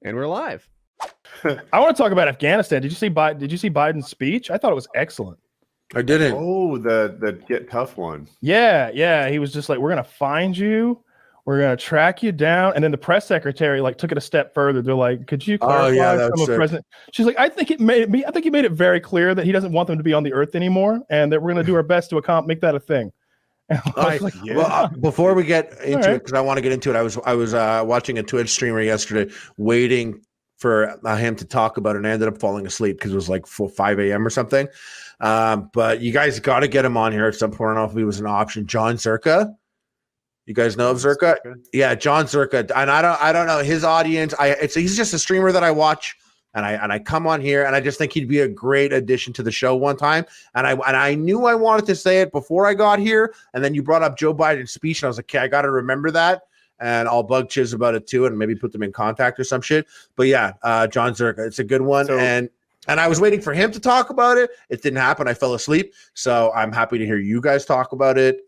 And we're live. I want to talk about Afghanistan. Did you see Biden's speech? I thought it was excellent. I didn't. Oh, the get tough one. Yeah. He was just like, we're gonna find you, we're gonna track you down, and then the press secretary like took it a step further. They're like, could you clarify some of president? She's like, I think he made it very clear that he doesn't want them to be on the earth anymore, and that we're gonna do our best to make that a thing. Well, before we get into it, because I want to get into it, I was watching a Twitch streamer yesterday, waiting for him to talk about it, and I ended up falling asleep because it was like 5 a.m. or something. But you guys got to get him on here at some point. I don't know if he was an option. John Zerka. You guys know of Zerka? Yeah, John Zerka. And I don't know his audience. He's just a streamer that I watch. And I come on here, and I just think he'd be a great addition to the show one time. And I knew I wanted to say it before I got here. And then you brought up Joe Biden's speech, and I was like, okay, I got to remember that. And I'll bug Chiz about it too, and maybe put them in contact or some shit. But yeah, John Zerka, it's a good one. And I was waiting for him to talk about it. It didn't happen. I fell asleep. So I'm happy to hear you guys talk about it.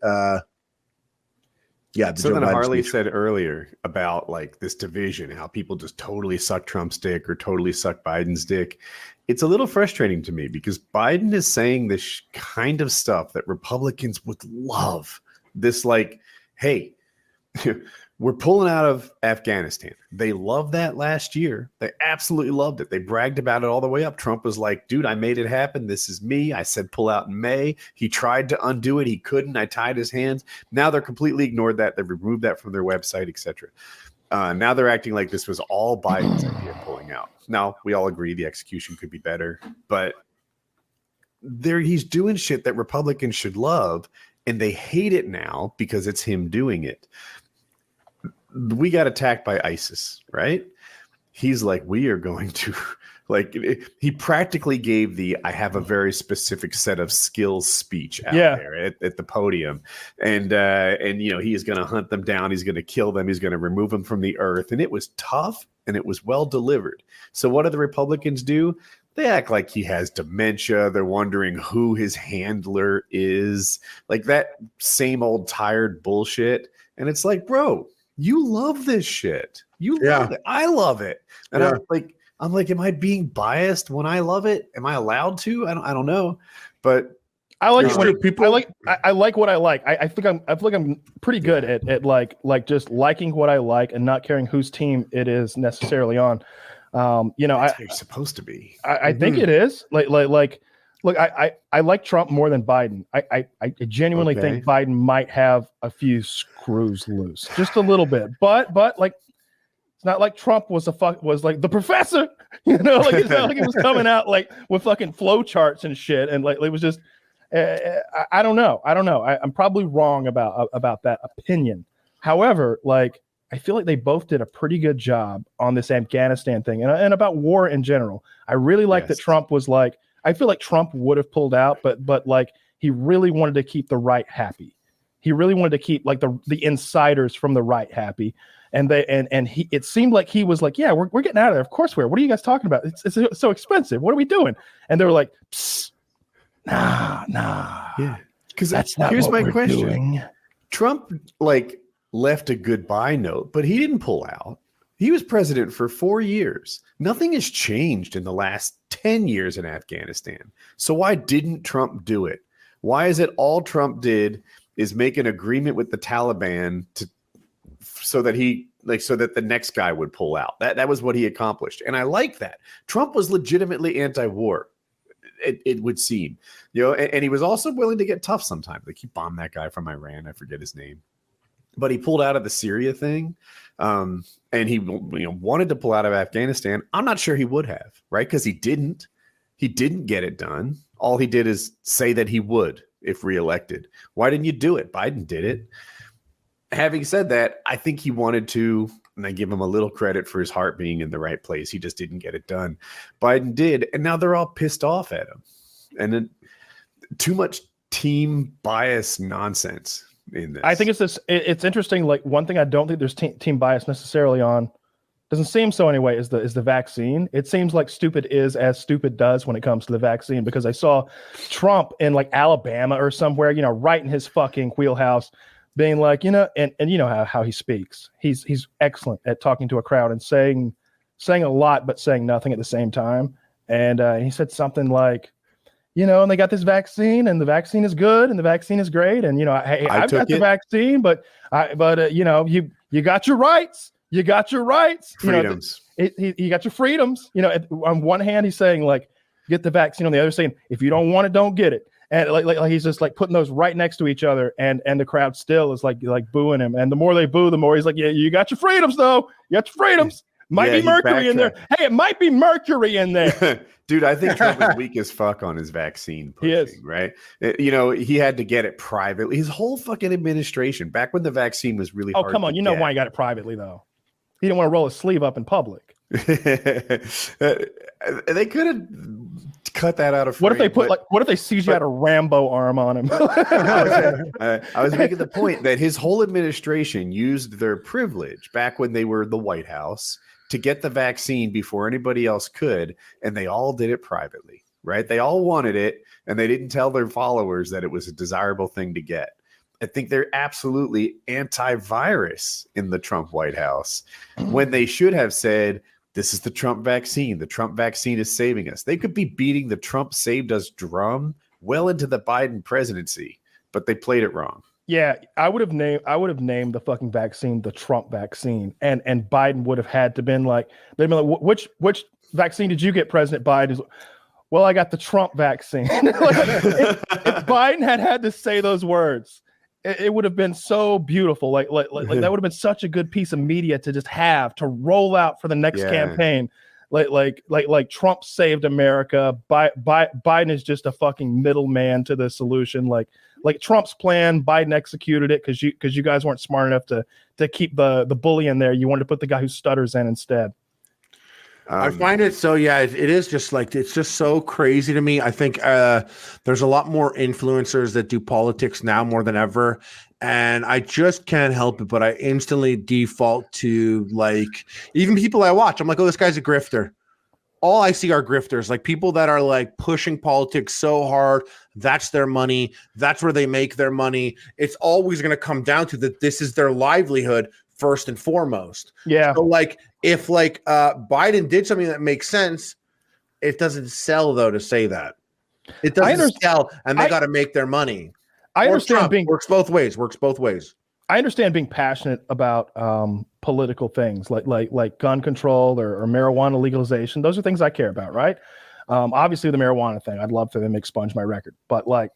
Yeah. Something Harley said earlier about like this division, how people just totally suck Trump's dick or totally suck Biden's dick. It's a little frustrating to me because Biden is saying this kind of stuff that Republicans would love. This like, hey, we're pulling out of Afghanistan. They loved that last year. They absolutely loved it. They bragged about it all the way up. Trump was like, dude, I made it happen. This is me. I said pull out in May. He tried to undo it. He couldn't. I tied his hands. Now they're completely ignored that. They've removed that from their website, etc. Now they're acting like this was all Biden's idea of pulling out. Now, we all agree the execution could be better, but he's doing shit that Republicans should love, and they hate it now because it's him doing it. We got attacked by ISIS, right? He's like, we are going to, like, he practically gave I have a very specific set of skills speech out there at the podium. And you know, he is going to hunt them down. He's going to kill them. He's going to remove them from the earth. And it was tough and it was well delivered. So what do the Republicans do? They act like he has dementia. They're wondering who his handler is, like that same old tired bullshit. And it's like, bro, you love this shit. You love it. I love it. And I'm like, am I being biased when I love it? Am I allowed to? I don't know. But I like it when people I like what I like. I think I'm pretty good at like just liking what I like and not caring whose team it is necessarily on. You know, that's what you're supposed to be. I think it is. Look, I like Trump more than Biden. I genuinely think Biden might have a few screws loose, just a little bit. But like, it's not like Trump was like the professor, you know. Like it's not like he was coming out like with fucking flow charts and shit, and like it was just. I don't know. I'm probably wrong about that opinion. However, like I feel like they both did a pretty good job on this Afghanistan thing and about war in general. I really like that Trump was like. I feel like Trump would have pulled out, but like he really wanted to keep the right happy. He really wanted to keep like the insiders from the right happy. And it seemed like he was like, yeah, we're getting out of there. Of course we're. What are you guys talking about? It's so expensive. What are we doing? And they were like, psst, nah. Yeah. Because here's my question. Doing. Trump like left a goodbye note, but he didn't pull out. He was president for 4 years. Nothing has changed in the last 10 years in Afghanistan. So why didn't Trump do it? Why is it all Trump did is make an agreement with the Taliban so that the next guy would pull out? That was what he accomplished. And I like that. Trump was legitimately anti-war. It would seem, you know, and he was also willing to get tough sometimes. Like he bombed that guy from Iran. I forget his name. But he pulled out of the Syria thing, and he wanted to pull out of Afghanistan. I'm not sure he would have, right? Because he didn't. He didn't get it done. All he did is say that he would if reelected. Why didn't you do it? Biden did it. Having said that, I think he wanted to, and I give him a little credit for his heart being in the right place. He just didn't get it done. Biden did, and now they're all pissed off at him. And then too much team bias nonsense. In this. I think it's interesting. Like one thing I don't think there's team bias necessarily on, doesn't seem so anyway, is the vaccine. It seems like stupid is as stupid does when it comes to the vaccine, because I saw Trump in like Alabama or somewhere, you know, right in his fucking wheelhouse, being like, you know, and you know how he speaks. He's excellent at talking to a crowd and saying saying a lot but saying nothing at the same time. And he said something like, and they got this vaccine, and the vaccine is good, and the vaccine is great, and I've got the vaccine, but you got your rights. You got your rights. Freedoms. You got your freedoms. On one hand, he's saying like, get the vaccine. On the other, saying if you don't want it, don't get it. And like he's just like putting those right next to each other, and the crowd still is like booing him. And the more they boo, the more he's like, yeah, you got your freedoms though. You got your freedoms. Might be mercury in there. Hey, it might be mercury in there. Dude, I think Trump is weak as fuck on his vaccine pushing, he is. Right? He had to get it privately. His whole fucking administration, back when the vaccine was really hard. Oh, come on. You know why he got it privately, though. He didn't want to roll his sleeve up in public. They could have cut that out of frame. What if they CGI'd a Rambo arm on him? I was making the point that his whole administration used their privilege back when they were the White House to get the vaccine before anybody else could, and they all did it privately, right? They all wanted it, and they didn't tell their followers that it was a desirable thing to get. I think they're absolutely anti-virus in the Trump White House when they should have said, this is the Trump vaccine. The Trump vaccine is saving us. They could be beating the Trump saved us drum well into the Biden presidency, but they played it wrong. Yeah, I would have named the fucking vaccine the Trump vaccine, and Biden would have had to been like, which vaccine did you get, President Biden? Well, I got the Trump vaccine. if Biden had to say those words, it would have been so beautiful. Like that would have been such a good piece of media to just have to roll out for the next campaign. Like Trump saved America. Biden is just a fucking middleman to the solution. Like Trump's plan, Biden executed it because you guys weren't smart enough to keep the bully in there. You wanted to put the guy who stutters in instead. I find it so, it is just like, it's just so crazy to me. I think there's a lot more influencers that do politics now more than ever. And I just can't help it, but I instantly default to like, even people I watch, I'm like, oh, this guy's a grifter. All I see are grifters, like people that are like pushing politics so hard. That's their money. That's where they make their money. It's always going to come down to that. This is their livelihood first and foremost. Yeah. So like, if like Biden did something that makes sense, it doesn't sell though to say that. It doesn't sell, and they got to make their money. I understand works both ways. I understand being passionate about political things like gun control or marijuana legalization. Those are things I care about, right? Obviously the marijuana thing, I'd love for them to expunge my record, but like,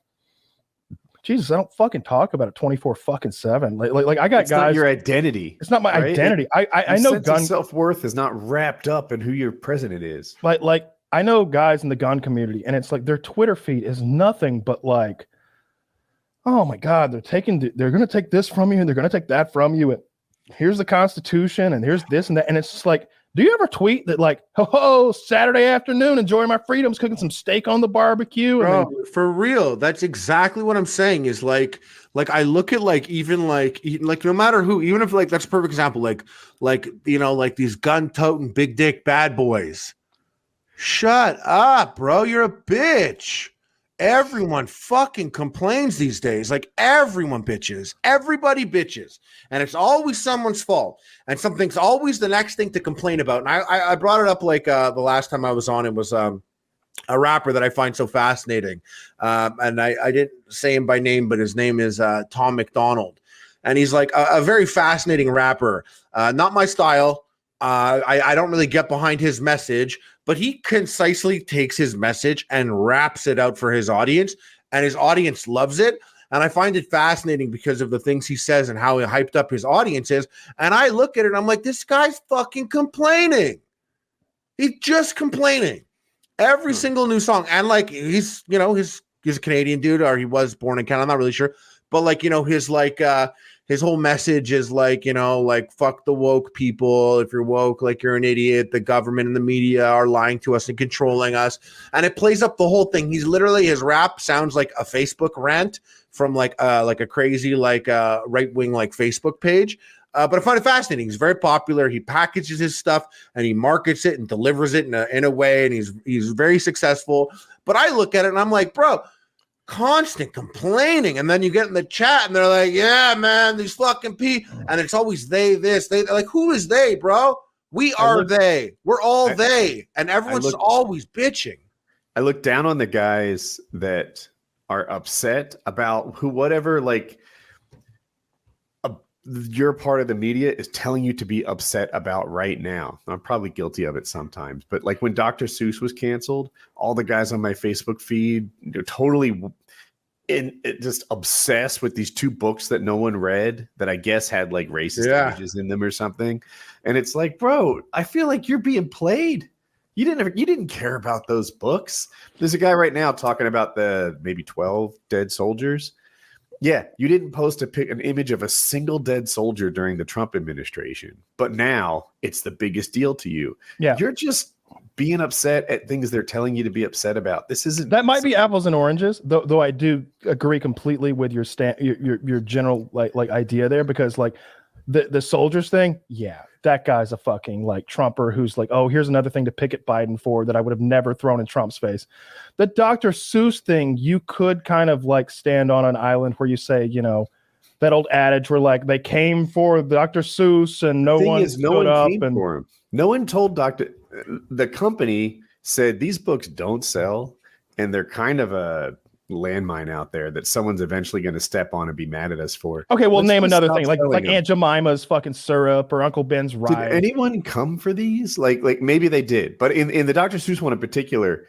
Jesus, I don't fucking talk about it 24/7. Like I got it's guys. Not your identity. It's not my identity. I know gun self-worth is not wrapped up in who your president is. Like I know guys in the gun community, and it's like their Twitter feed is nothing but like, oh my God, they're going to take this from you, and they're going to take that from you, and here's the Constitution, and here's this and that, and it's just like, do you ever tweet that like, oh, Saturday afternoon, enjoying my freedoms, cooking some steak on the barbecue? Bro, for real, that's exactly what I'm saying. Is like I look at like even like no matter who, even if like that's a perfect example, like like these gun-toting big dick bad boys. Shut up, bro. You're a bitch. Everyone fucking complains these days. Like everyone bitches. Everybody bitches. And it's always someone's fault. And something's always the next thing to complain about. And I brought it up like the last time I was on. It was a rapper that I find so fascinating. And I didn't say him by name, but his name is Tom McDonald. And he's like a very fascinating rapper. Not my style. I don't really get behind his message, but he concisely takes his message and raps it out for his audience, and his audience loves it. And I find it fascinating because of the things he says and how he hyped up his audience is. And I look at it and I'm like, this guy's fucking complaining. He's just complaining. Every single new song. And like, he's a Canadian dude, or he was born in Canada. I'm not really sure. But like, his whole message is like, like fuck the woke people. If you're woke, like you're an idiot. The government and the media are lying to us and controlling us. And it plays up the whole thing. He's literally, his rap sounds like a Facebook rant from like a crazy, right-wing, Facebook page. But I find it fascinating. He's very popular. He packages his stuff and he markets it and delivers it in a way. And he's very successful. But I look at it and I'm like, bro, constant complaining. And then you get in the chat and they're like, yeah, man, these fucking people. And it's always they, like, who is they, bro? We are they. We're all they. And everyone's always bitching. I look down on the guys that are upset about whatever, like, your part of the media is telling you to be upset about right now. I'm probably guilty of it sometimes, but like when Dr. Seuss was canceled, all the guys on my Facebook feed totally just obsessed with these 2 books that no one read that I guess had like racist images in them or something. And it's like, bro, I feel like you're being played. You didn't care about those books. There's a guy right now talking about the maybe 12 dead soldiers. Yeah, you didn't post an image of a single dead soldier during the Trump administration, but now it's the biggest deal to you. Yeah, you're just being upset at things they're telling you to be upset about. This isn't. That might be apples and oranges, though. I do agree completely with your general like idea there, because like the soldiers thing. Yeah, that guy's a fucking like Trumper who's like, oh, here's another thing to picket Biden for that I would have never thrown in Trump's face. The Dr. Seuss thing, you could kind of like stand on an island where you say, you know, that old adage where like they came for Dr. Seuss and no one came for him. No one told the company said these books don't sell and they're kind of a landmine out there that someone's eventually going to step on and be mad at us for. Okay, well, name another thing like Aunt Jemima's fucking syrup or Uncle Ben's rye. Did anyone come for these? Like maybe they did, but in the Dr. Seuss one in particular,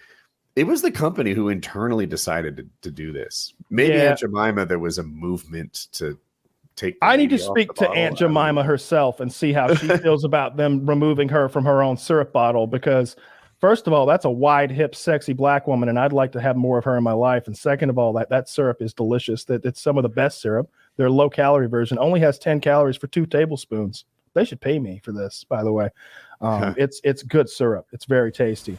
it was the company who internally decided to do this. Maybe Aunt Jemima, there was a movement to take. I need to speak to Aunt Jemima herself and see how she feels about them removing her from her own syrup bottle, because first of all, that's a wide hip, sexy black woman, and I'd like to have more of her in my life. And second of all, that syrup is delicious. It's some of the best syrup. Their low calorie version only has 10 calories for 2 tablespoons. They should pay me for this, by the way. It's good syrup. It's very tasty.